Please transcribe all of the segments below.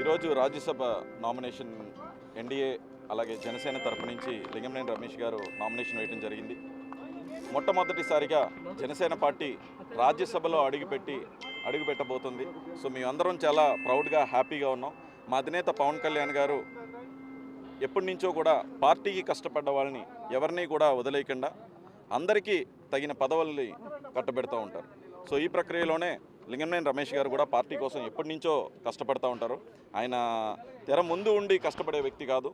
ఈరోజు Rajya Sabha nomination NDA అలాగే జనసేన తరపు నుంచి లింగంనేని రమేష్ గారు నామినేషన్ వేయడం జరిగింది. మొట్టమొదటిసారిగా జనసేన పార్టీ రాజ్యసభలో అడుగుపెట్టబోతుంది. సో మేమందరం చాలా ప్రౌడ్గా హ్యాపీగా ఉన్నాం. మా అధినేత పవన్ కళ్యాణ్ గారు ఎప్పటి నుంచో కూడా పార్టీకి కష్టపడ్డ వాళ్ళని ఎవరిని కూడా వదిలేయకుండా అందరికీ తగిన పదవుల్ని కట్టబెడతా ఉంటారు. సో ఈ ప్రక్రియలోనే లింగంనేని రమేష్ గారు కూడా పార్టీ కోసం ఎప్పటి నుంచో కష్టపడుతూ ఉంటారు. ఆయన తెర ముందు ఉండి కష్టపడే వ్యక్తి కాదు,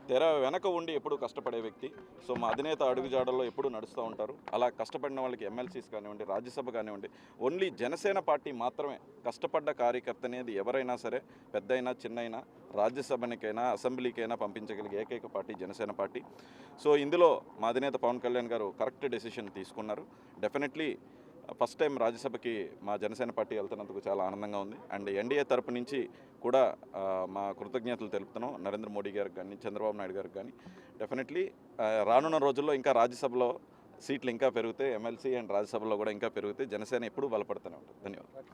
తెర వెనక ఉండి ఎప్పుడు కష్టపడే వ్యక్తి. సో మా అధినేత అడుగుజాడల్లో ఎప్పుడు నడుస్తూ ఉంటారు. అలా కష్టపడిన వాళ్ళకి ఎమ్మెల్సీస్ కానివ్వండి, రాజ్యసభ కానివ్వండి, ఓన్లీ జనసేన పార్టీ మాత్రమే కష్టపడ్డ కార్యకర్త అనేది ఎవరైనా సరే, పెద్దయినా చిన్నైనా, రాజ్యసభనికైనా అసెంబ్లీకైనా పంపించగలిగే ఏకైక పార్టీ జనసేన పార్టీ. సో ఇందులో మా అధినేత పవన్ కళ్యాణ్ గారు కరెక్ట్ డెసిషన్ తీసుకున్నారు. డెఫినెట్లీ ఫస్ట్ టైం రాజ్యసభకి మా జనసేన పార్టీ వెళ్తున్నందుకు చాలా ఆనందంగా ఉంది. అండ్ ఎన్డీఏ తరపు నుంచి కూడా మా కృతజ్ఞతలు తెలుపుతున్నాం నరేంద్ర మోడీ గారికి కానీ, చంద్రబాబు నాయుడు గారికి కానీ. డెఫినెట్లీ రానున్న రోజుల్లో ఇంకా రాజ్యసభలో సీట్లు ఇంకా పెరిగితే, ఎమ్మెల్సీ అండ్ రాజ్యసభలో కూడా ఇంకా పెరిగితే జనసేన ఎప్పుడూ బలపడుతూనే ఉంటుంది. ధన్యవాదాలు.